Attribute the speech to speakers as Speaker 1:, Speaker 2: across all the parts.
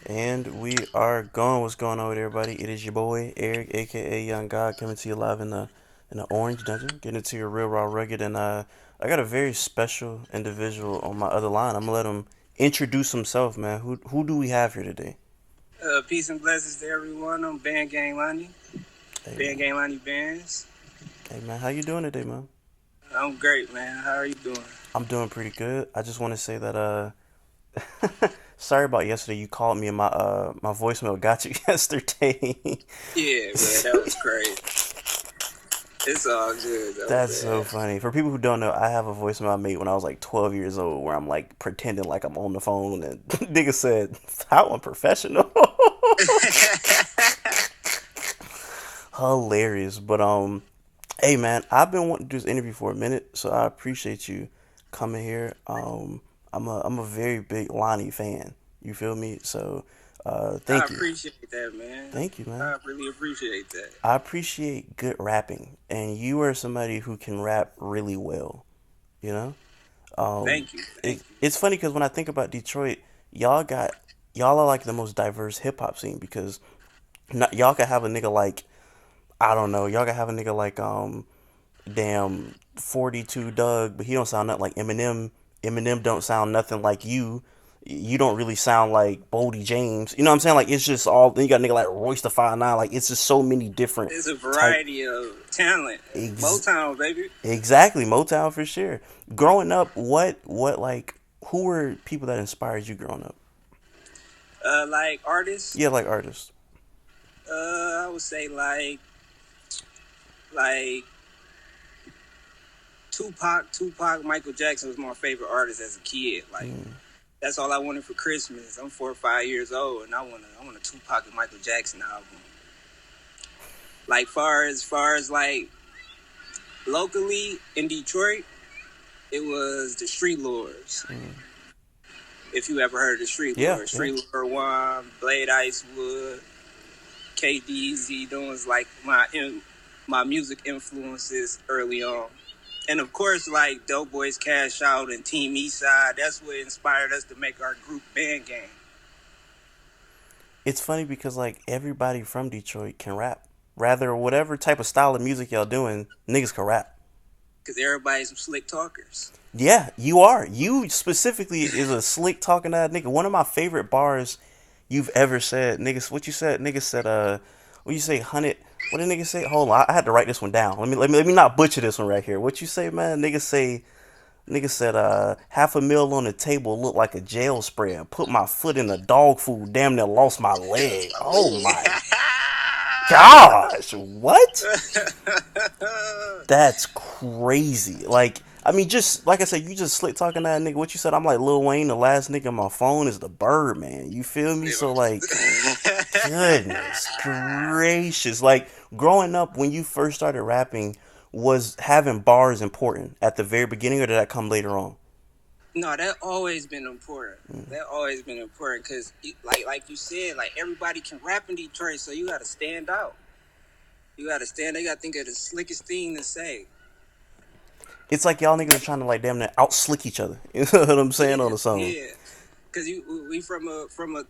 Speaker 1: And we are going. What's going on with everybody? It is your boy Eric, aka Young God, coming to you live in the Orange Dungeon, getting into your real raw rugged. And I got a very special individual on my other line. I'm gonna let him introduce himself, man. Who do we have here today?
Speaker 2: Peace and blessings to everyone. I'm Bandgang Lonnie.
Speaker 1: Hey man,
Speaker 2: Bandgang Lonnie Bands.
Speaker 1: hey man, how you doing today, man?
Speaker 2: I'm great, man. How are you doing?
Speaker 1: I'm doing pretty good. I just want to say that sorry about yesterday. You called me and my voicemail got you yesterday.
Speaker 2: Yeah, man, that was great. It's all good though,
Speaker 1: That's so
Speaker 2: man.
Speaker 1: funny. For people who don't know, I have a voicemail I made when I was like 12 years old where I'm like pretending like I'm on the phone and nigga said, how unprofessional. Hilarious. But hey man, I've been wanting to do this interview for a minute, so I appreciate you coming here. I'm a very big Lonnie fan. You feel me? So
Speaker 2: I
Speaker 1: thank you.
Speaker 2: appreciate that, man.
Speaker 1: Thank you, man.
Speaker 2: I really appreciate that.
Speaker 1: I appreciate good rapping, and you are somebody who can rap really well. You know?
Speaker 2: Thank you, thank you.
Speaker 1: It's funny because when I think about Detroit, y'all got y'all are like the most diverse hip hop scene because not, y'all can have a nigga like I don't know, y'all can have a nigga like damn 42 Doug, but he don't sound nothing like Eminem. Eminem don't sound nothing like you. You don't really sound like Boldy James. You know what I'm saying? Like it's just all. Then you got a nigga like Royce the Five Nine. Like it's just so many different
Speaker 2: It's a
Speaker 1: type.
Speaker 2: variety of talent.
Speaker 1: Ex-
Speaker 2: Motown, baby.
Speaker 1: exactly, Motown for sure. Growing up, what like who were people that inspired you growing up?
Speaker 2: Like artists,
Speaker 1: Yeah, like artists.
Speaker 2: I would say like Tupac, Michael Jackson was my favorite artist as a kid. Like
Speaker 1: Mm.
Speaker 2: that's all I wanted for Christmas. I'm 4 or 5 years old, and I want a Tupac and Michael Jackson album. Like far as like locally in Detroit, it was the Street Lords.
Speaker 1: Mm.
Speaker 2: If you ever heard of the Street
Speaker 1: Yeah,
Speaker 2: Lords,
Speaker 1: yeah.
Speaker 2: Street Lord One, Blade Icewood, KDZ, those like my music influences early on. And of course, like Doughboys Cash Out and Team Eastside, that's what inspired us to make our group Bandgang.
Speaker 1: It's funny because like everybody from Detroit can rap. Rather, whatever type of style of music y'all doing, niggas can rap.
Speaker 2: Because everybody's some slick talkers.
Speaker 1: Yeah, you are. You specifically is a slick talking ass nigga. One of my favorite bars you've ever said, niggas. What you said, nigga said, what you say, hundred. What did nigga say? Hold on, I had to write this one down. Let me not butcher this one right here. What you say, man? Nigga said, half a meal on the table looked like a jail spread. Put my foot in the dog food, damn near lost my leg. Oh my gosh, what? That's crazy. Like, I mean, just like I said, you just slick talking to that nigga. What you said, I'm like Lil Wayne. The last nigga on my phone is the bird, man. You feel me? So like, goodness gracious. Like growing up, when you first started rapping, was having bars important at the very beginning, or did that come later on?
Speaker 2: No, that always been important.
Speaker 1: Mm.
Speaker 2: That always been important because, like you said, like everybody can rap in Detroit, so you got to stand out. You got to stand. You got to think of the slickest thing to say.
Speaker 1: It's like y'all niggas are trying to like damn near out slick each other. You know what I'm saying on
Speaker 2: Yeah,
Speaker 1: the song.
Speaker 2: yeah. Because we from a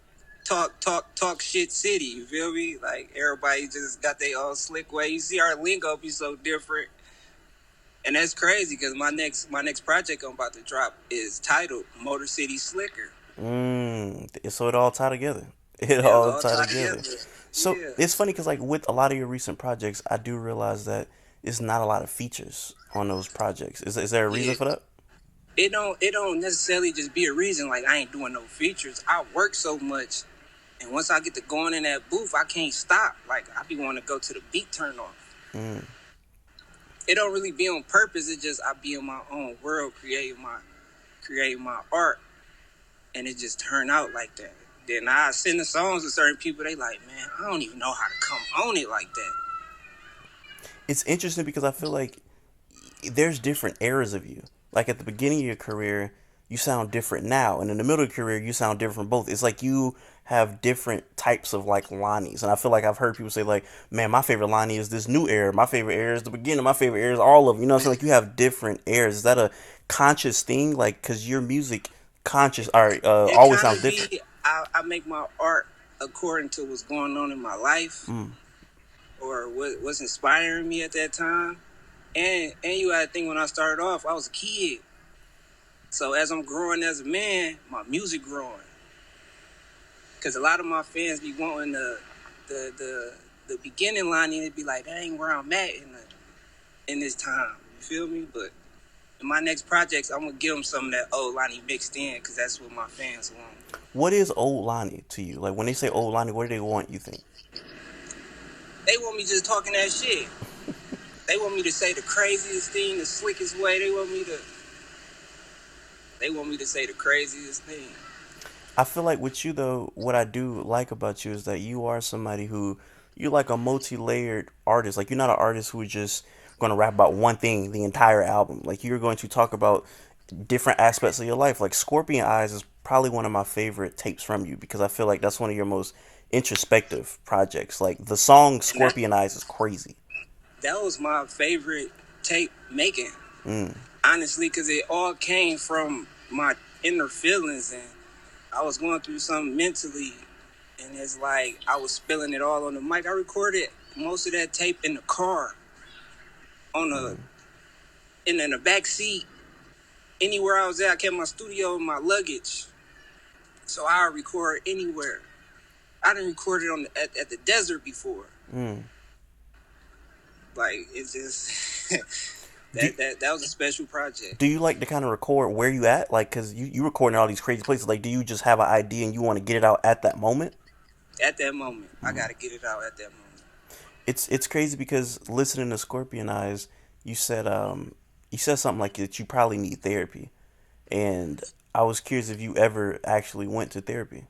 Speaker 2: talk shit city. You feel me? Like everybody just got their own slick way. You see our lingo be so different, and that's crazy. Because my next project I'm about to drop is titled Motor City Slicker.
Speaker 1: So it all tied together. It
Speaker 2: Yeah, it's
Speaker 1: all
Speaker 2: all
Speaker 1: tied
Speaker 2: tied
Speaker 1: together.
Speaker 2: together.
Speaker 1: So
Speaker 2: Yeah.
Speaker 1: it's funny because like with a lot of your recent projects, I do realize that it's not a lot of features on those projects. Is there a reason
Speaker 2: Yeah.
Speaker 1: for that?
Speaker 2: It don't necessarily just be a reason like I ain't doing no features. I work so much, and once I get to going in that booth, I can't stop. Like I be wanting to go to the beat turn off.
Speaker 1: Mm.
Speaker 2: It don't really be on purpose. It just I be in my own world, creating my art, and it just turn out like that. Then I send the songs to certain people. They like, man, I don't even know how to come on it like that.
Speaker 1: It's interesting because I feel like there's different eras of you. Like at the beginning of your career, you sound different now, and in the middle of your career, you sound different from both. It's like you have different types of like Lonnies, and I feel like I've heard people say like, "Man, my favorite Lonnie is this new era. My favorite era is the beginning. My favorite era is all of them." You know, what I'm saying like you have different eras. Is that a conscious thing? Like, cause your music conscious or
Speaker 2: It
Speaker 1: always
Speaker 2: kind
Speaker 1: sounds
Speaker 2: of
Speaker 1: different.
Speaker 2: be. I make my art according to what's going on in my life
Speaker 1: Mm.
Speaker 2: or what's inspiring me at that time. And you gotta think when I started off, I was a kid. So as I'm growing as a man, my music growing. Cause a lot of my fans be wanting the the the beginning line and it'd be like, that ain't where I'm at in this time. You feel me? But in my next projects, I'm gonna give them some of that old Lonnie mixed in, cause that's what my fans want.
Speaker 1: What is old Lonnie to you? Like when they say old Lonnie, what do they want you think?
Speaker 2: They want me just talking that shit. They want me to say the craziest thing, the slickest way. They want me to say the craziest thing.
Speaker 1: I feel like with you though, what I do like about you is that you are somebody who you're like a multi-layered artist. Like you're not an artist who's just going to rap about one thing the entire album. Like you're going to talk about different aspects of your life. Like Scorpion Eyes is probably one of my favorite tapes from you because I feel like that's one of your most introspective projects. Like the song
Speaker 2: And that
Speaker 1: Scorpion Eyes is crazy.
Speaker 2: that was my favorite tape making,
Speaker 1: Mm.
Speaker 2: honestly, because it all came from my inner feelings, and I was going through something mentally, and it's like I was spilling it all on the mic. I recorded most of that tape in the car, on the
Speaker 1: Mm.
Speaker 2: in the back seat. Anywhere I was at, I kept my studio in my luggage, so I record anywhere. I didn't record it at the desert before.
Speaker 1: Mm.
Speaker 2: Like it's just
Speaker 1: Do,
Speaker 2: that was a special project.
Speaker 1: do you like to kind of record where you at? Like, cause you recording all these crazy places. Like, do you just have an idea and you want to get it out at that moment?
Speaker 2: At that moment, I gotta get it out at that moment.
Speaker 1: It's crazy because listening to Scorpion Eyes, you said you said something like that you probably need therapy, and I was curious if you ever actually went to therapy.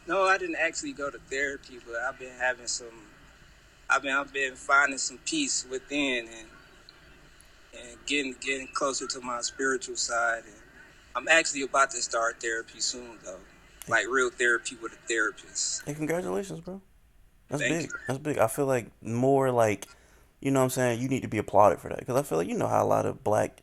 Speaker 2: No, I didn't actually go to therapy, but I've been finding some peace within and getting closer to my spiritual side. And I'm actually about to start therapy soon, though,
Speaker 1: Hey,
Speaker 2: like real therapy with a therapist.
Speaker 1: hey, congratulations, bro. That's
Speaker 2: Thank
Speaker 1: big.
Speaker 2: you.
Speaker 1: That's big. I feel like more like, you know what I'm saying? You need to be applauded for that. Because I feel like, you know how a lot of black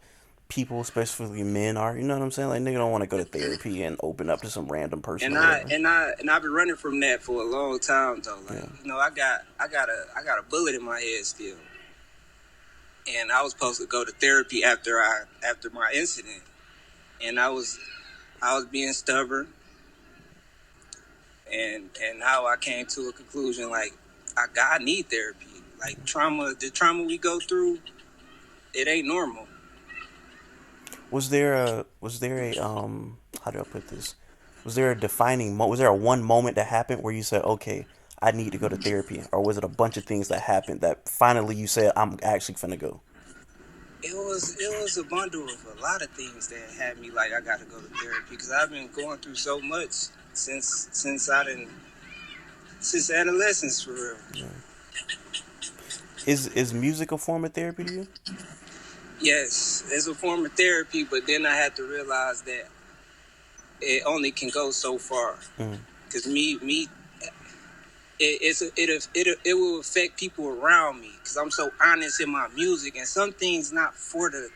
Speaker 1: people, especially men, are. You know what I'm saying? Like, nigga don't want to go to therapy and open up to some random person
Speaker 2: And
Speaker 1: or
Speaker 2: I
Speaker 1: whatever.
Speaker 2: and I and I've been running from that for a long time, though. Like
Speaker 1: Yeah.
Speaker 2: I got a bullet in my head still, and I was supposed to go to therapy after my incident, and I was being stubborn, and now I came to a conclusion like I need therapy. Like the trauma we go through, it ain't normal.
Speaker 1: Was there a how do I put this? Was there a defining was there a one moment that happened where you said, "Okay, I need to go to therapy," or was it a bunch of things that happened that finally you said, "I'm actually finna go"?
Speaker 2: It was a bundle of a lot of things that had me like I got to go to therapy because I've been going through so much since adolescence for real.
Speaker 1: Yeah. Is music a form of therapy to you?
Speaker 2: Yes, it's a form of therapy, but then I had to realize that it only can go so far.
Speaker 1: Mm.
Speaker 2: Because it will affect people around me because I'm so honest in my music, and some things not for the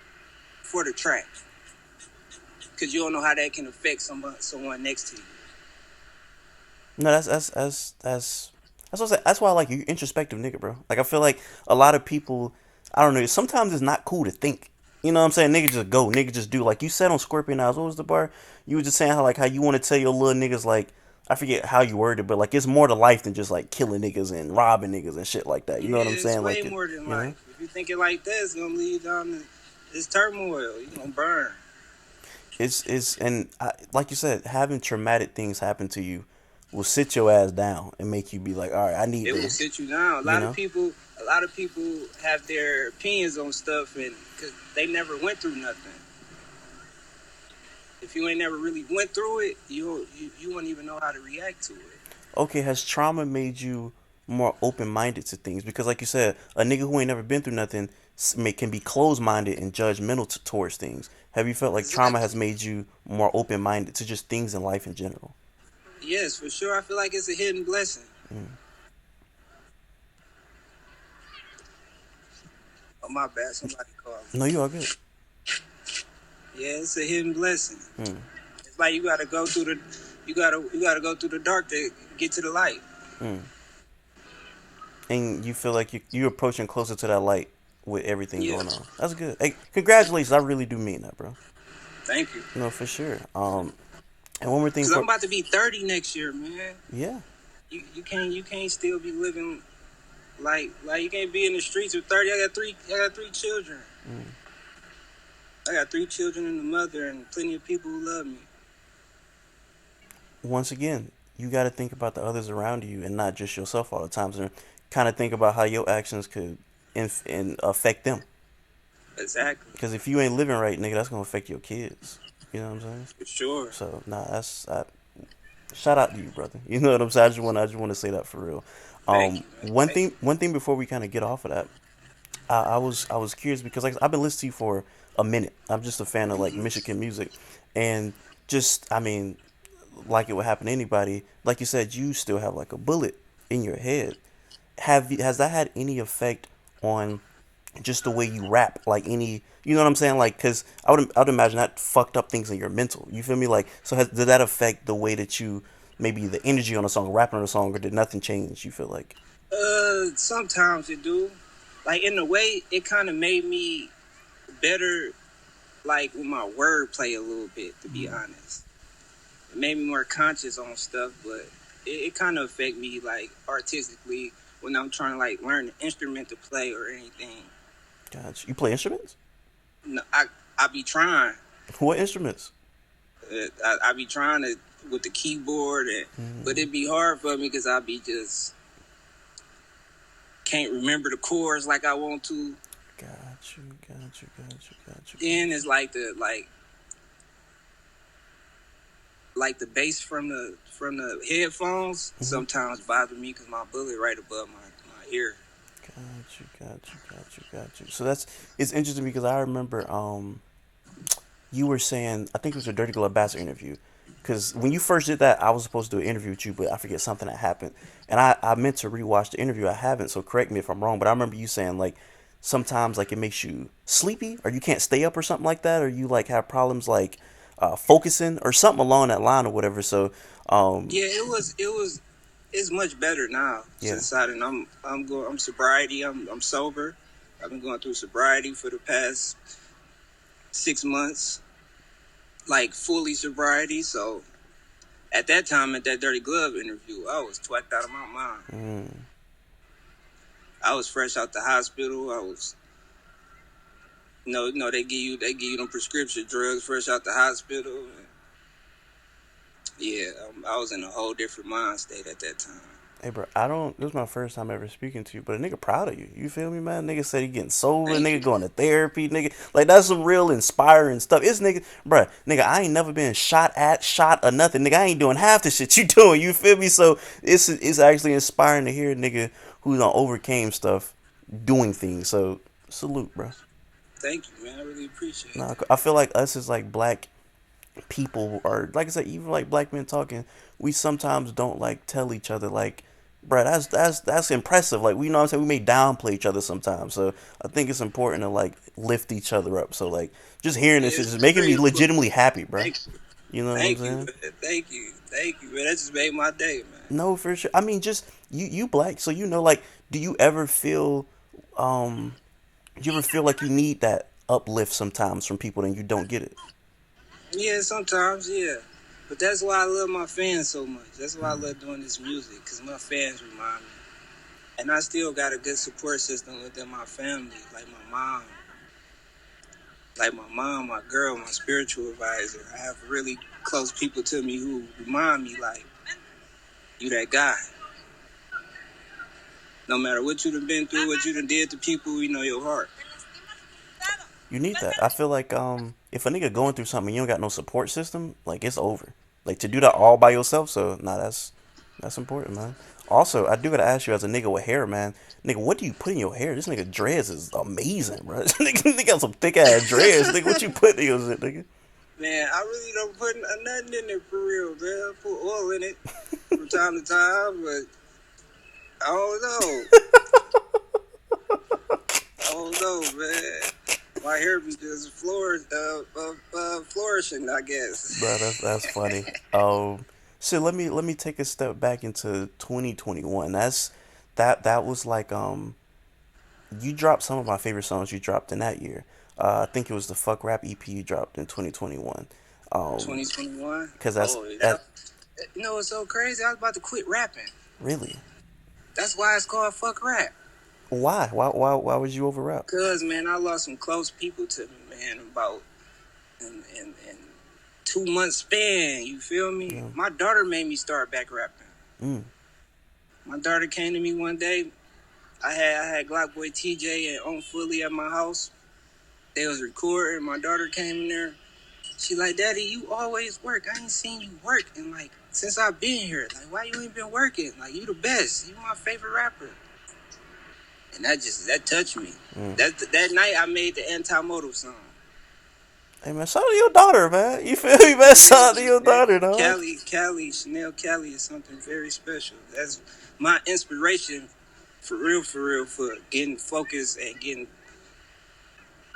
Speaker 2: track because you don't know how that can affect someone next to you.
Speaker 1: No, that's what I'm saying. That's why I like you, introspective nigga, bro. Like I feel like a lot of people, I don't know. Sometimes it's not cool to think. You know what I'm saying? Nigga just go, nigga just do. Like you said on Scorpion Eyes, what was the bar? You were just saying how you want to tell your little niggas like I forget how you worded, but like it's more to life than just like killing niggas and robbing niggas and shit like that. You
Speaker 2: Yeah,
Speaker 1: know what I'm
Speaker 2: it's
Speaker 1: saying?
Speaker 2: way
Speaker 1: Like it,
Speaker 2: more than
Speaker 1: you know,
Speaker 2: life. If you think it like that, it's gonna lead down to this turmoil. You gonna burn.
Speaker 1: it's and like you said, having traumatic things happen to you will sit your ass down and make you be like, all right, I need
Speaker 2: It will
Speaker 1: to,
Speaker 2: sit you down.
Speaker 1: you know.
Speaker 2: A lot of people have their opinions on stuff, and because they never went through nothing. If you ain't never really went through it, you won't even know how to react to it.
Speaker 1: Okay, has trauma made you more open minded to things? Because, like you said, a nigga who ain't never been through nothing can be closed minded and judgmental towards things. Have you felt like trauma has
Speaker 2: Exactly.
Speaker 1: made you more open minded to just things in life in general?
Speaker 2: Yes, for sure. I feel like it's a hidden blessing.
Speaker 1: Mm.
Speaker 2: Oh my bad, somebody called me.
Speaker 1: No, you all good.
Speaker 2: Yeah, it's a hidden blessing.
Speaker 1: Mm.
Speaker 2: It's like you got to go through You gotta go through the dark to get to the light.
Speaker 1: Mm. And you feel like you're approaching closer to that light with everything
Speaker 2: Yeah.
Speaker 1: going on. That's good. Hey, congratulations! I really do mean that, bro.
Speaker 2: Thank you.
Speaker 1: No, for sure. And one more thing
Speaker 2: Cause I'm
Speaker 1: for
Speaker 2: about to be 30 next year, man.
Speaker 1: yeah.
Speaker 2: You can't still be living like you can't be in the streets with 30. I got three children.
Speaker 1: Mm.
Speaker 2: I got three children and a mother and plenty of people who love me.
Speaker 1: Once again, you got to think about the others around you and not just yourself all the time. And kind of think about how your actions could affect them.
Speaker 2: Exactly.
Speaker 1: Because if you ain't living right, nigga, that's gonna affect your kids. You know what I'm saying?
Speaker 2: For sure.
Speaker 1: So nah, shout out to you, brother. You know what I'm saying? I just want to say that for real.
Speaker 2: Thank you, man. Thank you.
Speaker 1: One thing before we kind of get off of that, I was curious because like I've been listening to you for a minute. I'm just a fan of like Michigan music, and just I mean, like it would happen to anybody. Like you said, you still have like a bullet in your head. Has that had any effect on just the way you rap? Like any, you know what I'm saying? Like, cause I would imagine that fucked up things in your mental. You feel me? Like, so did that affect the way that you maybe the energy on a song, rapping on a song, or did nothing change? You feel like,
Speaker 2: Sometimes it do. Like in a way, it kind of made me better, like with my wordplay a little bit. To be honest, it made me more conscious on stuff, but it kind of affect me like artistically when I'm trying to like learn an instrument to play or anything.
Speaker 1: God, you play instruments?
Speaker 2: No, I be trying.
Speaker 1: What instruments?
Speaker 2: I be trying to with the keyboard, but it be hard for me because I be just can't remember the chords like I want to.
Speaker 1: Got you.
Speaker 2: Then it's like the bass from the headphones sometimes bother me because my bullet right above my ear.
Speaker 1: Got you. So it's interesting because I remember you were saying I think it was a Dirty Glove Bastard interview. Because when you first did that, I was supposed to do an interview with you, but I forget something that happened, and I meant to rewatch the interview. I haven't, so correct me if I'm wrong. But I remember you saying like sometimes like it makes you sleepy, or you can't stay up, or something like that, or you like have problems like focusing, or something along that line, or whatever. So
Speaker 2: Yeah, it's much better now
Speaker 1: yeah,
Speaker 2: since I'm sobriety. I'm sober. I've been going through sobriety for the past 6 months, like fully sobriety. So at that time, at that Dirty Glove interview, I was twacked out of my mind. I was fresh out the hospital. I was, no, they give you them prescription drugs fresh out the hospital. Yeah, I was in a whole different mind state at that time.
Speaker 1: hey, bro, I don't. This is my first time ever speaking to you, but a nigga proud of you. You feel me, man? Nigga said he getting sober.
Speaker 2: Thank
Speaker 1: Nigga
Speaker 2: you.
Speaker 1: going to therapy. Nigga, like that's some real inspiring stuff. It's nigga, bro. Nigga, I ain't never been shot or nothing. Nigga, I ain't doing half the shit you doing. You feel me? So it's actually inspiring to hear a nigga who done overcame stuff, doing things. So salute, bro.
Speaker 2: Thank you, man. I really appreciate
Speaker 1: Nah,
Speaker 2: that.
Speaker 1: I feel like us as like black people, or like I said, even like black men talking, we sometimes don't like tell each other like, bruh, that's impressive. Like, we, you know what I'm saying, we may downplay each other sometimes. So I think it's important to like lift each other up. So like just hearing this
Speaker 2: Yeah,
Speaker 1: shit
Speaker 2: it's
Speaker 1: is making
Speaker 2: very
Speaker 1: me
Speaker 2: important.
Speaker 1: legitimately happy, bruh.
Speaker 2: Thank you.
Speaker 1: You know what I'm
Speaker 2: Thank you,
Speaker 1: saying?
Speaker 2: man. Thank you, man. That just made my day, man.
Speaker 1: No, for sure. I mean, just you black, so you know, like, do you ever feel um do you ever feel like you need that uplift sometimes from people and you don't get it?
Speaker 2: Yeah, sometimes, yeah. But that's why I love my fans so much. That's why I love doing this music, because my fans remind me. And I still got a good support system within my family, like my mom. Like my mom, my girl, my spiritual advisor. I have really close people to me who remind me, like, you that guy. No matter what you done been through, what you done did to people, you know your heart.
Speaker 1: You need that. I feel like if a nigga going through something and you don't got no support system, like it's over. Like to do that all by yourself, so nah, that's important, man. Also, I do gotta ask you as a nigga with hair, man. Nigga, what do you put in your hair? This nigga dreads is amazing, bro. Nigga got some thick ass dreads. Nigga, what you put in your shit, nigga?
Speaker 2: Man, I really don't put nothing in it for real, man. I put oil in it from time to time, but I don't know. I don't know, man. My hair be just flourishing, I guess.
Speaker 1: Bro, that's funny. So let me take a step back into 2021. That was like you dropped some of my favorite songs you dropped in that year. I think it was the Fuck Rap EP you dropped in 2021. Um,
Speaker 2: 2021.
Speaker 1: because that's
Speaker 2: Oh,
Speaker 1: at
Speaker 2: you know what's so crazy? I was about to quit rapping.
Speaker 1: really
Speaker 2: That's why it's called fuck rap.
Speaker 1: why was you over rap?
Speaker 2: Cause man, I lost some close people to me, man, about in 2 months span. You feel me?
Speaker 1: Yeah.
Speaker 2: My daughter made me start back rapping.
Speaker 1: Mm.
Speaker 2: My daughter came to me one day. I had Glock Boy TJ and On Fully at my house. They was recording. My daughter came in there. She like, Daddy, you always work. I ain't seen you work in like since I've been here. Like, why you ain't been working? Like, you the best. You my favorite rapper. And that touched me.
Speaker 1: Mm.
Speaker 2: That night I made the anti-motive song.
Speaker 1: Hey man, shout out to your daughter, man. You feel me, man?
Speaker 2: Yeah,
Speaker 1: Shout out to your
Speaker 2: man.
Speaker 1: daughter, dog.
Speaker 2: Chanel Cali is something very special. That's my inspiration for real, for getting focused and getting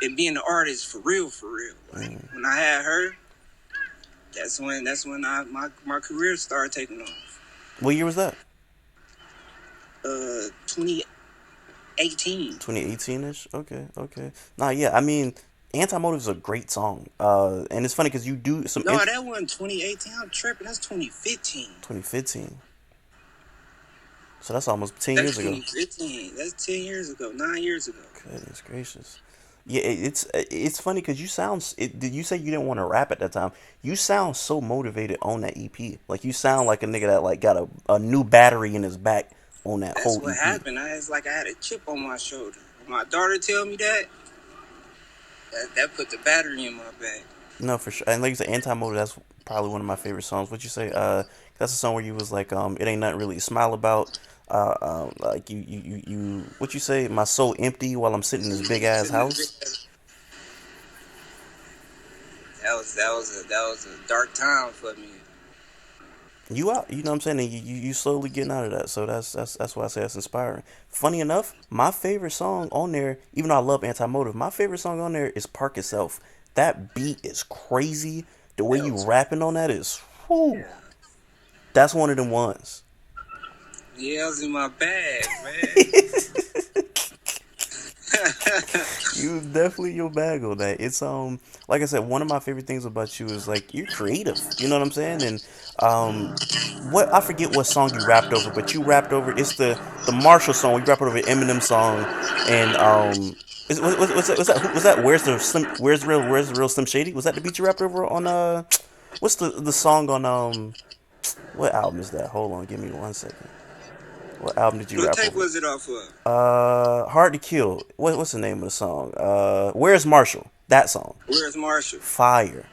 Speaker 2: and being an artist for real, for real. Like
Speaker 1: Mm.
Speaker 2: when I had her, that's when my career started taking off.
Speaker 1: What year was that?
Speaker 2: 2018.
Speaker 1: 2018 ish. Okay, okay. Nah, yeah. I mean, Anti-Motive is a great song. And it's funny because you do some
Speaker 2: No, that wasn't 2018. I'm tripping. That's 2015.
Speaker 1: 2015. So that's almost 10 years
Speaker 2: That's
Speaker 1: ago.
Speaker 2: 2015. That's 10 years ago. 9 years ago.
Speaker 1: Goodness gracious. Yeah, it's funny because you sound. Did you say you didn't want to rap at that time? You sound so motivated on that EP. Like you sound like a nigga that like got a new battery in his back on that
Speaker 2: That's
Speaker 1: whole
Speaker 2: what
Speaker 1: EP.
Speaker 2: happened. It's like I had a chip on my shoulder. When my daughter tell me that put the battery in my back.
Speaker 1: No, for sure. And like you said, Anti-Motive, that's probably one of my favorite songs. What you say? That's a song where you was like, it ain't nothing really to smile about. Like what you say? My soul empty while I'm sitting in this big ass house.
Speaker 2: That was a dark time for me.
Speaker 1: You out, you know what I'm saying? And you slowly getting out of that. So that's why I say that's inspiring. Funny enough, my favorite song on there, even though I love Anti-Motive, my favorite song on there is Park Itself. That beat is crazy. The way
Speaker 2: That
Speaker 1: you
Speaker 2: was
Speaker 1: rapping on that is, whew, that's one of them ones.
Speaker 2: Yeah, I was in my bag, man.
Speaker 1: You definitely your bag on that. It's like I said, one of my favorite things about you is like you're creative. You know what I'm saying? And um what I forget what song you rapped over, but you rapped over it's the Marshall song. You rapped over Eminem song, and was that where's the real Slim Shady? Was that the beat you rapped over on what's the song on what album is that? Hold on, give me 1 second. What album did you
Speaker 2: What
Speaker 1: rap
Speaker 2: tape
Speaker 1: over?
Speaker 2: was it off of?
Speaker 1: Hard to Kill. What's the name of the song? Where's Marshall? That song.
Speaker 2: Where's Marshall?
Speaker 1: Fire.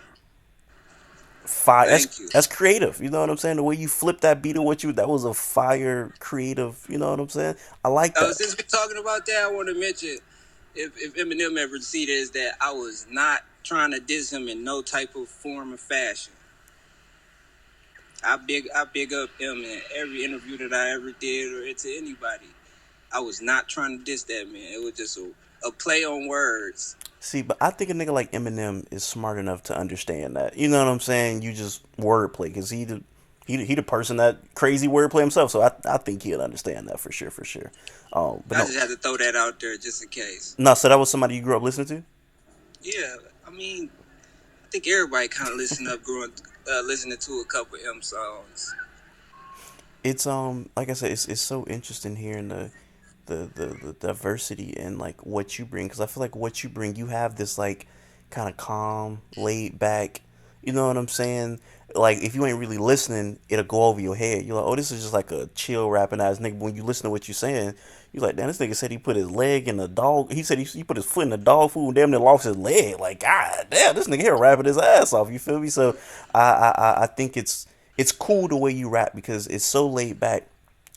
Speaker 1: Fire.
Speaker 2: Thank you.
Speaker 1: That's creative. You know what I'm saying? The way you flip that beat of what you that was a fire creative. You know what I'm saying? I like that.
Speaker 2: Since we're talking about that, I want to mention if Eminem ever see this, that I was not trying to diss him in no type of form or fashion. I big up him in every interview that I ever did or to anybody. I was not trying to diss that man. It was just a play on words.
Speaker 1: See, but I think a nigga like Eminem is smart enough to understand that. You know what I'm saying? You just wordplay because he the person that crazy wordplay himself. So I think he'll understand that for sure, for sure. But
Speaker 2: I
Speaker 1: no,
Speaker 2: just had to throw that out there just in case.
Speaker 1: no. So that was somebody you grew up listening to.
Speaker 2: Yeah, I mean, I think everybody kind of listening to a couple M songs.
Speaker 1: It's like I said, it's so interesting hearing the diversity and like what you bring because I feel like what you bring, you have this like kind of calm, laid back. You know what I'm saying? Like if you ain't really listening, it'll go over your head. You're like, oh, this is just like a chill rapping ass nigga. But when you listen to what you're saying, you're like, damn, this nigga said he put his leg in the dog. He said he put his foot in the dog food and damn near lost his leg. Like, god damn, this nigga here rapping his ass off. You feel me? So I think it's cool the way you rap because it's so laid back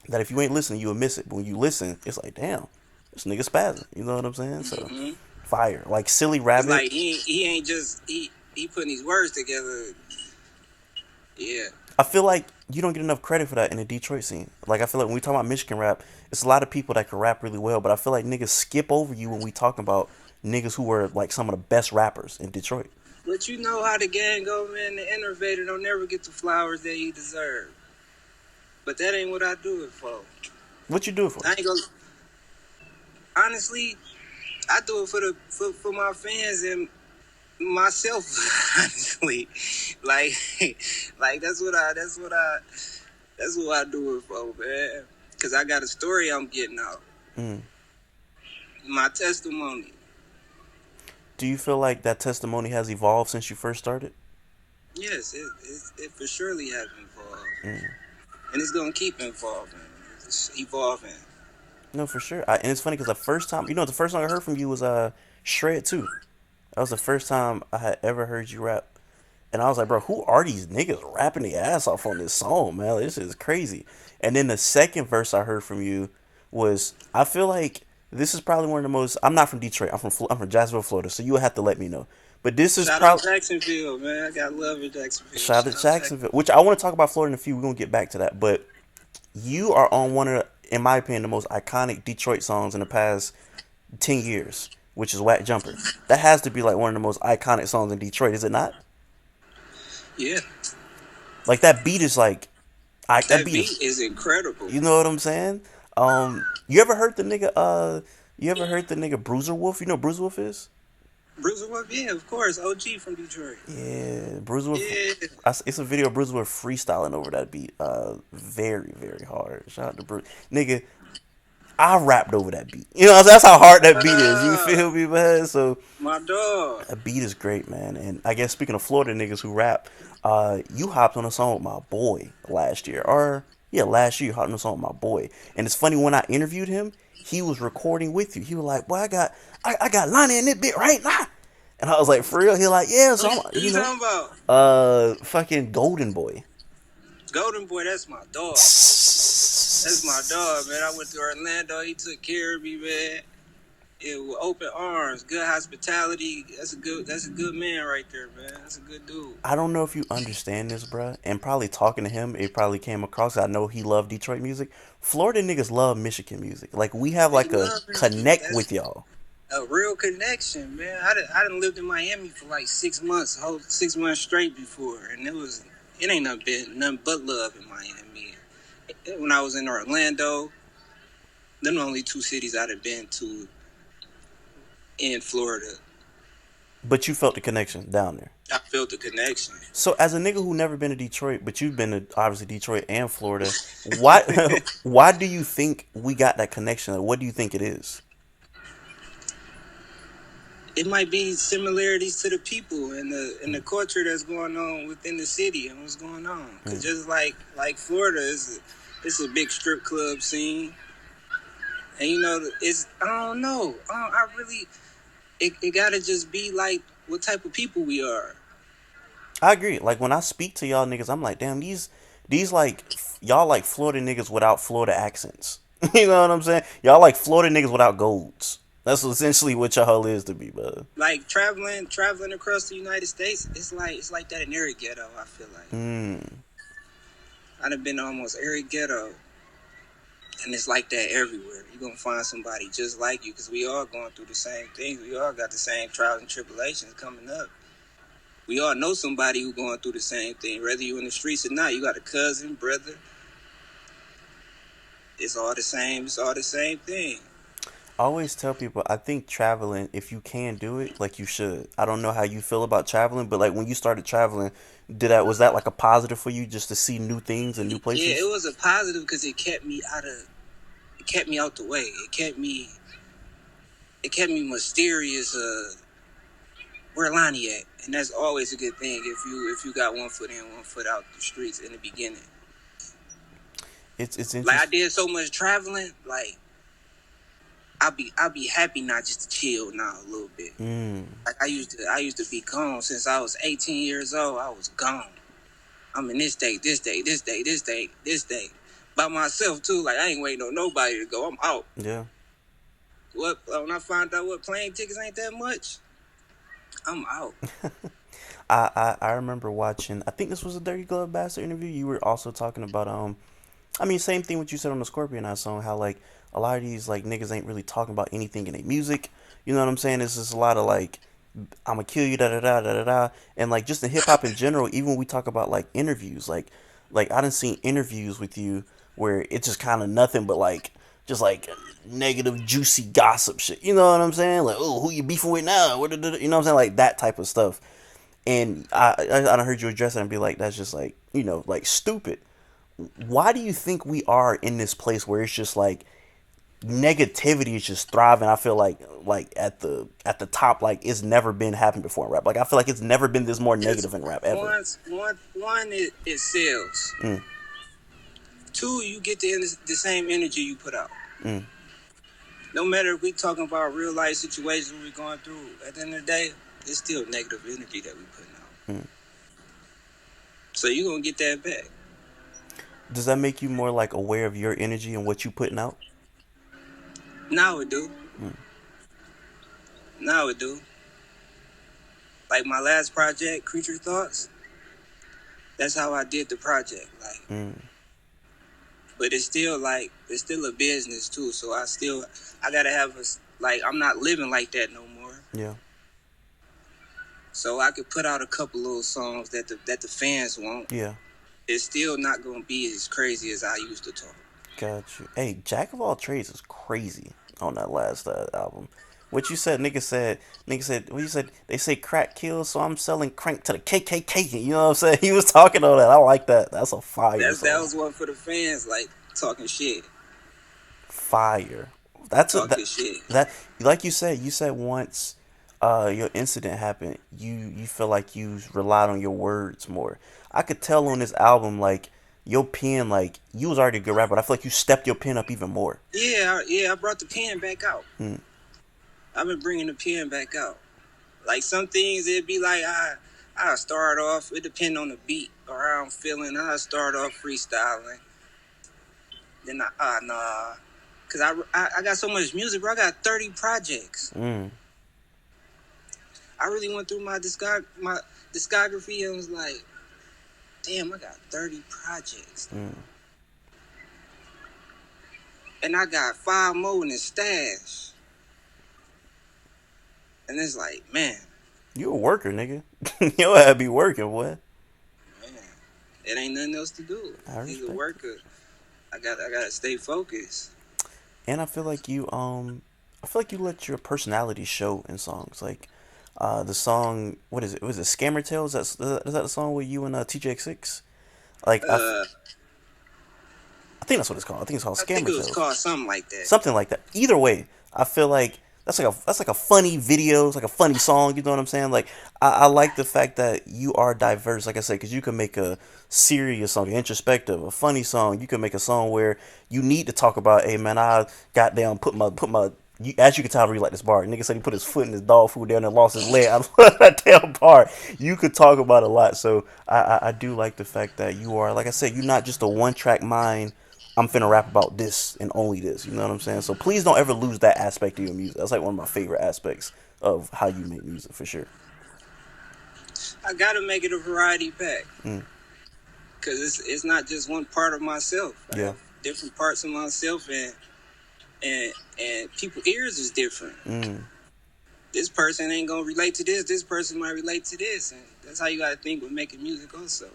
Speaker 1: that if you ain't listening, you'll miss it. But when you listen, it's like, damn, this nigga spazzing. You know what I'm saying? So,
Speaker 2: Mm-hmm.
Speaker 1: fire. Like Silly
Speaker 2: It's
Speaker 1: Rabbit.
Speaker 2: like he ain't just he putting these words together. Yeah,
Speaker 1: I feel like you don't get enough credit for that in the Detroit scene. Like, I feel like when we talk about Michigan rap, it's a lot of people that can rap really well, but I feel like niggas skip over you when we talk about niggas who were like some of the best rappers in Detroit.
Speaker 2: But you know how the game go, man. The innovator don't never get the flowers that he deserve. But that ain't what I do it for.
Speaker 1: What you do it for?
Speaker 2: I ain't gonna. Honestly, I do it for my fans and myself. Honestly, like like that's what I do it for, man. Cause I got a story I'm getting out.
Speaker 1: Mm.
Speaker 2: My testimony.
Speaker 1: Do you feel like that testimony has evolved since you first started?
Speaker 2: Yes, it for surely has evolved,
Speaker 1: Mm.
Speaker 2: and it's gonna keep evolving. It's evolving.
Speaker 1: No, for sure. And it's funny because the first time, the first song I heard from you was Shred 2. That was the first time I had ever heard you rap. And I was like, bro, who are these niggas rapping their ass off on this song, man? This is crazy. And then the second verse I heard from you was, I feel like this is probably one of the most. I'm not from Detroit. I'm from Jacksonville, Florida. So you would have to let me know. But this is
Speaker 2: Shout out
Speaker 1: probably
Speaker 2: Jacksonville, man. I got love in Jacksonville.
Speaker 1: shout out to
Speaker 2: Shout out
Speaker 1: Jacksonville, which I want to talk about Florida in a few. We're gonna get back to that. But you are on one of, in my opinion, the most iconic Detroit songs in the past 10 years, which is Whack Jumper. That has to be like one of the most iconic songs in Detroit, is it not?
Speaker 2: Yeah,
Speaker 1: Like that beat is like, that
Speaker 2: that
Speaker 1: beat is,
Speaker 2: beat is incredible.
Speaker 1: you know what I'm saying? You ever heard the nigga? You ever heard the nigga Bruiser Wolf? You know who Bruiser Wolf is?
Speaker 2: Bruiser Wolf, yeah, of course. OG from Detroit.
Speaker 1: Yeah, Bruiser Wolf.
Speaker 2: Yeah.
Speaker 1: It's a video of Bruiser Wolf freestyling over that beat. Very very hard. Shout out to Bruce, nigga. I rapped over that beat. You know, that's how hard that beat is. You
Speaker 2: Ah,
Speaker 1: feel me, man? So
Speaker 2: my dog.
Speaker 1: that beat is great, man. And I guess speaking of Florida niggas who rap, you hopped on a song with my boy last year, or yeah, last year you hopped on a song with my boy. And it's funny when I interviewed him, he was recording with you. He was like, "Boy, I got Lonnie in this bit right now," and I was like, "For real?" He like, "Yeah." So I'm,
Speaker 2: Who you talking about?
Speaker 1: fucking Golden Boy.
Speaker 2: Golden Boy, that's my dog. That's my dog, man. I went to Orlando. He took care of me, man. It with open arms, good hospitality. That's a good man right there, man. That's a good dude.
Speaker 1: I don't know if you understand this, bruh. And probably talking to him, it probably came across. I know he loved Detroit music. Florida niggas love Michigan music. Like we have
Speaker 2: They
Speaker 1: like a
Speaker 2: love me.
Speaker 1: connect
Speaker 2: That's
Speaker 1: with y'all.
Speaker 2: a real connection, man. I done lived in Miami for like 6 months, whole 6 months straight before, and it ain't nothing but love in Miami. When I was in Orlando, them the only two cities I'd have been to in Florida.
Speaker 1: But you felt the connection down there.
Speaker 2: I felt the connection.
Speaker 1: So as a nigga who never been to Detroit, but you've been to obviously Detroit and Florida, why why do you think we got that connection? Like, what do you think it is?
Speaker 2: It might be similarities to the people and the culture that's going on within the city and what's going on. Cause just like Florida it's a big strip club scene, and it's I don't know. I really it gotta just be like what type of people we are.
Speaker 1: I agree. Like when I speak to y'all niggas, I'm like, damn, these like y'all like Florida niggas without Florida accents. You know what I'm saying? Y'all like Florida niggas without golds. That's essentially what y'all is to me, bro.
Speaker 2: Like traveling across the United States, it's like that in every ghetto. I feel like
Speaker 1: Mm.
Speaker 2: I'd have been to almost every ghetto, and it's like that everywhere. You're gonna find somebody just like you because we all going through the same things. We all got the same trials and tribulations coming up. We all know somebody who going through the same thing, whether you in the streets or not. You got a cousin, brother. It's all the same. It's all the same thing.
Speaker 1: I always tell people I think traveling, if you can do it, like you should. I don't know how you feel about traveling, but like when you started traveling, did that was that like a positive for you just to see new things and new
Speaker 2: Yeah, it
Speaker 1: places?
Speaker 2: was a positive because it kept me out the way. It kept me mysterious. Where Lonnie at? And that's always a good thing if you got one foot in, one foot out the streets in the beginning.
Speaker 1: It's
Speaker 2: Like I
Speaker 1: interesting.
Speaker 2: did so much traveling, like I'll be happy not just to chill now a little bit.
Speaker 1: Mm.
Speaker 2: Like I used to be gone since I was 18 years old. I was gone. I'm in this day, this day, this day, this day, this day. By myself too. Like I ain't waiting on nobody to go. I'm out.
Speaker 1: Yeah.
Speaker 2: What when I found out what plane tickets ain't that much, I'm out.
Speaker 1: I remember watching. I think this was a Dirty Glove Bastard interview. You were also talking about I mean, same thing what you said on the Scorpion Eye song. How like a lot of these like niggas ain't really talking about anything in their music. You know what I'm saying? It's just a lot of like I'm gonna kill you, da da da da da da. And like just in hip hop in general, even when we talk about like interviews, like I done seen interviews with you where it's just kind of nothing but like just like negative juicy gossip shit. You know what I'm saying? Like, oh, who you beefing with now? What you know what I'm saying? Like that type of stuff. And I heard you address it and be like, that's just like, you know, like stupid. Why do you think we are in this place where it's just like negativity is just thriving? I feel like at the top, like it's never been happened before in rap. Like I feel like it's never been this more
Speaker 2: It's
Speaker 1: negative in rap ever.
Speaker 2: one it sells.
Speaker 1: Mm,
Speaker 2: Two, you get the same energy you put out.
Speaker 1: mm,
Speaker 2: No matter if we talking about real life situations we're going through, at the end of the day, it's still negative energy that we putting out.
Speaker 1: mm.
Speaker 2: So you're gonna get that back.
Speaker 1: Does that make you more like aware of your energy and what you putting out?
Speaker 2: Now it do.
Speaker 1: Mm,
Speaker 2: Now it do. Like my last project, Creature Thoughts, that's how I did the project. Like,
Speaker 1: mm,
Speaker 2: but it's still a business too. So I gotta have like I'm not living like that no more.
Speaker 1: yeah,
Speaker 2: So I could put out a couple little songs that the fans want.
Speaker 1: yeah.
Speaker 2: It's still not gonna be as crazy as I used to talk.
Speaker 1: Got you. Hey, Jack of all trades is crazy on that last album. What you said, nigga said, what you said, they say crack kills, so I'm selling crank to the KKK. You know what I'm saying? He was talking on that. I like that. That's a fire
Speaker 2: That
Speaker 1: song.
Speaker 2: was one for the fans, like talking shit,
Speaker 1: Fire. That's a,
Speaker 2: talking shit.
Speaker 1: that, like you said once, your incident happened, you feel like you relied on your words more. I could tell on this album, like, your pen, like, you was already a good rapper, but I feel like you stepped your pen up even more.
Speaker 2: Yeah, I brought the pen back out.
Speaker 1: Mm,
Speaker 2: I've been bringing the pen back out. Like some things, it'd be like I start off. It depend on the beat or how I'm feeling. I start off freestyling. Then nah, cause I got so much music, bro. I got 30 projects.
Speaker 1: mm,
Speaker 2: I really went through my discography and was like, damn, I got 30 projects,
Speaker 1: mm.
Speaker 2: and I got 5 more in the stash. And it's like, man,
Speaker 1: You a worker, nigga. You had to be working, boy.
Speaker 2: man, it ain't nothing else to do.
Speaker 1: I
Speaker 2: He's a
Speaker 1: respect it.
Speaker 2: worker. I gotta stay focused.
Speaker 1: And I feel like you let your personality show in songs. Like, the song, what is it? Was it Scammer Tales? Is that the song with you and TJ6? Like,
Speaker 2: Uh,
Speaker 1: I think that's what it's called. I think it's called
Speaker 2: I think
Speaker 1: Scammer
Speaker 2: it was
Speaker 1: Tales.
Speaker 2: called something like that.
Speaker 1: Something like that. Either way, I feel like that's like a funny video. It's like a funny song. You know what I'm saying? Like I like the fact that you are diverse. Like I said, because you can make a serious song, introspective, a funny song. You can make a song where you need to talk about, hey man, I goddamn put my. You, as you can tell, I really like this bar. Nigga said he put his foot in his dog food down and lost his leg. I love that damn part. You could talk about a lot. So I do like the fact that you are, like I said, you're not just a one track mind. I'm finna rap about this and only this. You know what I'm saying? So please don't ever lose that aspect of your music. That's like one of my favorite aspects of how you make music for sure.
Speaker 2: I gotta make it a variety pack
Speaker 1: Mm,
Speaker 2: because it's not just one part of myself. I
Speaker 1: yeah.
Speaker 2: have different parts of myself, and people ears is different.
Speaker 1: Mm,
Speaker 2: This person ain't gonna relate to this. This person might relate to this, and that's how you gotta think with making music also.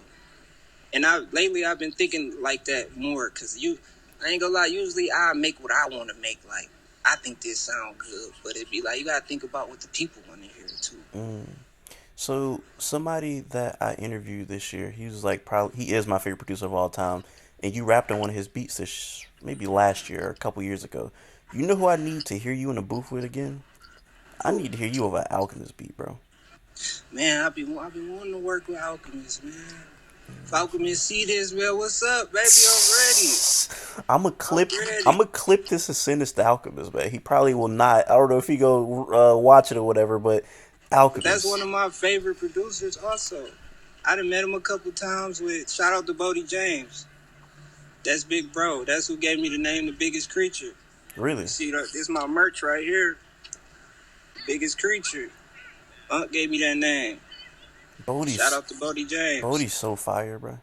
Speaker 2: And lately I've been thinking like that more because I ain't gonna lie. Usually I make what I want to make. Like I think this sound good, but it'd be like you gotta think about what the people want to hear too.
Speaker 1: mm. So somebody that I interviewed this year, he was like probably he is my favorite producer of all time, and you rapped on one of his beats this maybe last year or a couple years ago. You know who I need to hear you in the booth with again? I
Speaker 2: Who?
Speaker 1: need to hear you over Alchemist beat, bro.
Speaker 2: Man, I've been wanting to work with Alchemist, man. If Alchemist see this, man, what's up, baby?
Speaker 1: I'm a
Speaker 2: I'm
Speaker 1: clip. I'm
Speaker 2: ready.
Speaker 1: gonna clip this and send this to Alchemist, man. He probably will not. I don't know if he go watch it or whatever, but
Speaker 2: But that's one
Speaker 1: Alchemist,
Speaker 2: of my favorite producers also. I done met him a couple times with shout out to Bodie James. That's Big Bro. That's who gave me the name The Biggest Creature. You
Speaker 1: really.
Speaker 2: see, this is my merch right here. Biggest Creature. Unc gave me that name. Shout
Speaker 1: Bodie's
Speaker 2: out to Bodie James.
Speaker 1: Bodie's so fire, bro.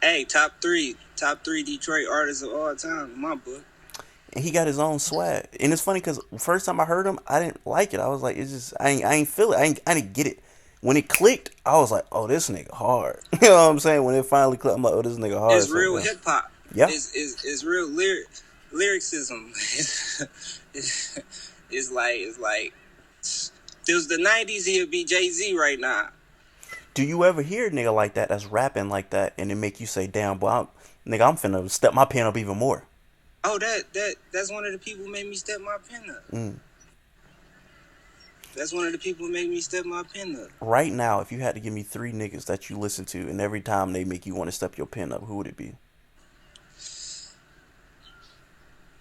Speaker 2: Hey, top three Detroit artists of all time in my book.
Speaker 1: And he got his own swag. And it's funny because first time I heard him, I didn't like it. I was like, it's just I ain't feel it. I didn't get it. When it clicked, I was like, oh, this nigga hard. You know what I'm saying? When it finally clicked, I'm like, oh, this nigga hard.
Speaker 2: It's
Speaker 1: So,
Speaker 2: real
Speaker 1: yeah.
Speaker 2: hip hop.
Speaker 1: Yeah.
Speaker 2: It's real lyricism. It's like if it was the '90s, he'd be Jay-Z right now.
Speaker 1: Do you ever hear a nigga like that that's rapping like that and it make you say, damn, boy, nigga, I'm finna step my pen up even more?
Speaker 2: Oh, that's one of the people who made me step my pen up.
Speaker 1: Mm.
Speaker 2: That's one of the people who made me step my pen up.
Speaker 1: Right now, if you had to give me 3 niggas that you listen to and every time they make you want to step your pen up, who would it be?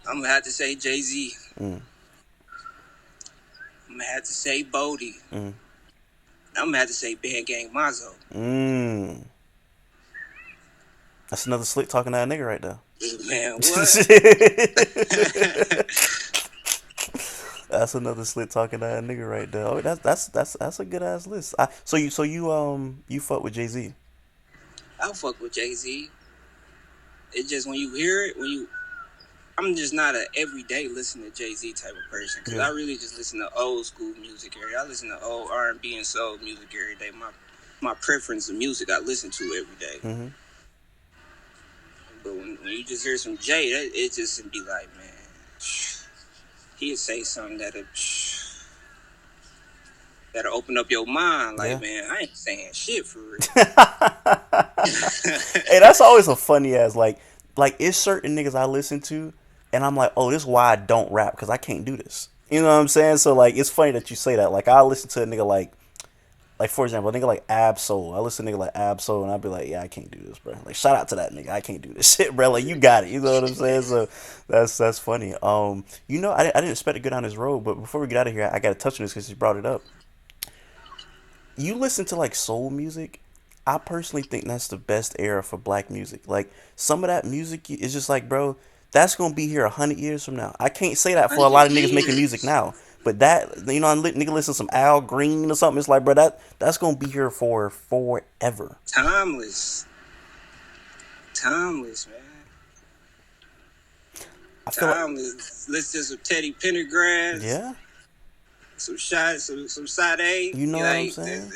Speaker 2: I'm gonna have to say Jay-Z.
Speaker 1: Mm.
Speaker 2: I'm gonna have to say Bodie.
Speaker 1: Mm.
Speaker 2: I'm gonna have to say Bandgang Lonnie.
Speaker 1: Mm. That's another slick talking that nigga right there.
Speaker 2: Man, what?
Speaker 1: That's another slick talking that nigga right there. Oh, that's a good ass list. So you fuck with Jay-Z?
Speaker 2: I fuck with Jay-Z. It's just when you hear it, I'm just not a everyday listen to Jay-Z type of person because I really just listen to old school music every day. I listen to old R&B and soul music every day. My preference of music I listen to every day.
Speaker 1: Mm-hmm.
Speaker 2: But when you just hear some Jay, it just be like, man, he'd say something that'll open up your mind. Like, man, I ain't saying shit for real.
Speaker 1: Hey, that's always a funny ass like it's certain niggas I listen to, and I'm like, oh, this is why I don't rap because I can't do this. You know what I'm saying? So like, it's funny that you say that. Like, I listen to a nigga like for example, a nigga like Ab-Soul. I listen to a nigga like Ab-Soul, and I'll be like, yeah, I can't do this, bro. Like, shout out to that nigga. I can't do this shit, bro. Like, you got it. You know what I'm saying? So that's funny. You know, I didn't expect to go down this road, but before we get out of here, I got to touch on this because you brought it up. You listen to like soul music. I personally think that's the best era for black music. Like, some of that music is just like, bro, that's gonna be here 100 years from now. I can't say that for a lot of niggas making music now, but that, you know, nigga listen to some Al Green or something. It's like, bro, that's gonna be here for forever.
Speaker 2: Timeless, man. Timeless. Listen to some Teddy Pendergrass.
Speaker 1: Yeah.
Speaker 2: Some Sade.
Speaker 1: You know what I'm saying?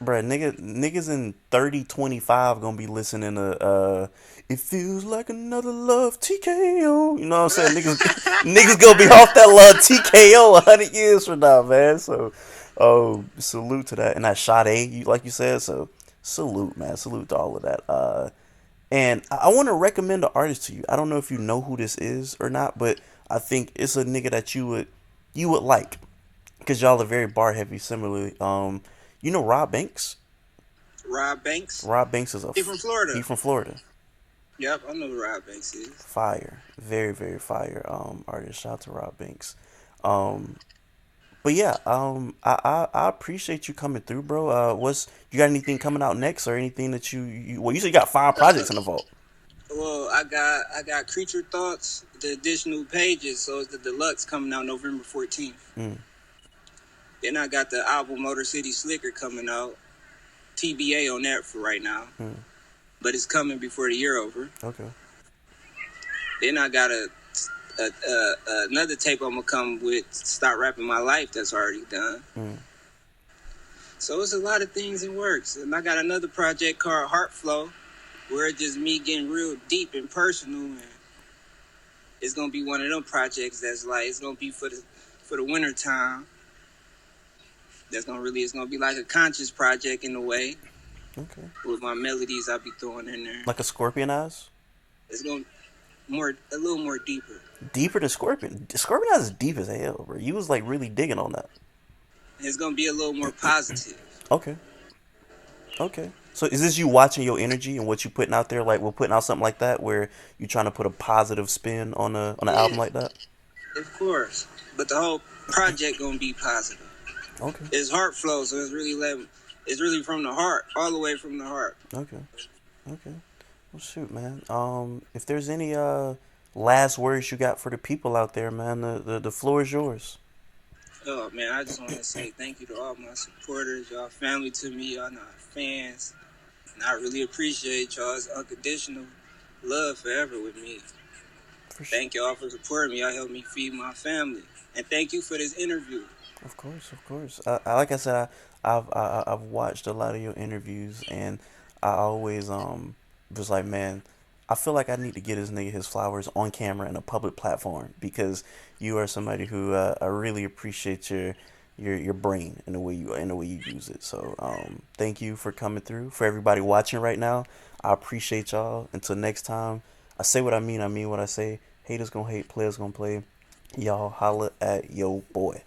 Speaker 1: Bruh, niggas in 3025 gonna be listening to It Feels Like Another Love TKO. You know what I'm saying? Niggas gonna be off that love TKO 100 years from now, man. So, salute to that. And that Sade, like you said, so salute, man. Salute to all of that. And I want to recommend an artist to you. I don't know if you know who this is or not, but I think it's a nigga that you would like, because y'all are very bar heavy similarly. You know Rob Banks?
Speaker 2: Rob Banks?
Speaker 1: Rob Banks is
Speaker 2: He from Florida.
Speaker 1: He from Florida.
Speaker 2: Yep, I know who Rob Banks is.
Speaker 1: Fire. Very, very fire artist. Shout out to Rob Banks. But yeah, I appreciate you coming through, bro. You got anything coming out next or anything that you well, you said you got 5 projects in the vault.
Speaker 2: Well, I got Creature Thoughts, the additional pages, so it's the deluxe coming out November 14th. Then I got the album Motor City Slicker coming out. TBA on that for right now. But it's coming before the year over.
Speaker 1: Okay.
Speaker 2: Then I got another tape I'm going to come with, Start Rapping My Life, that's already done. So it's a lot of things in works. And I got another project called Heart Flow, where it's just me getting real deep and personal. And it's going to be one of them projects that's like, it's going to be for the winter time. It's gonna be like a conscious project in a way. Okay. With my melodies I'll be throwing in there.
Speaker 1: Like a Scorpion Eyes?
Speaker 2: It's gonna a little more deeper.
Speaker 1: Deeper than Scorpion? Scorpion Eyes is deep as hell, bro. You was like really digging on that.
Speaker 2: It's gonna be a little more positive.
Speaker 1: Okay. So is this you watching your energy and what you putting out there? Like, we're putting out something like that where you trying to put a positive spin on an album like that?
Speaker 2: Of course. But the whole project gonna be positive.
Speaker 1: Okay.
Speaker 2: It's heart flow, so it's really from the heart, all the way from the heart.
Speaker 1: Okay. Well, shoot, man. If there's any last words you got for the people out there, man, the floor is yours.
Speaker 2: Oh man, I just want to say thank you to all my supporters, y'all family to me, y'all not fans, and I really appreciate y'all's unconditional love forever with me.
Speaker 1: For sure.
Speaker 2: Thank y'all for supporting me. Y'all helped me feed my family. And thank you for this interview.
Speaker 1: Of course, of course. Like I said, I've watched a lot of your interviews, and I always was like, man, I feel like I need to get this nigga his flowers on camera in a public platform because you are somebody who I really appreciate your brain and the way you use it. So thank you for coming through. For everybody watching right now, I appreciate y'all. Until next time, I say what I mean what I say. Haters gonna hate, players gonna play. Y'all holla at yo boy.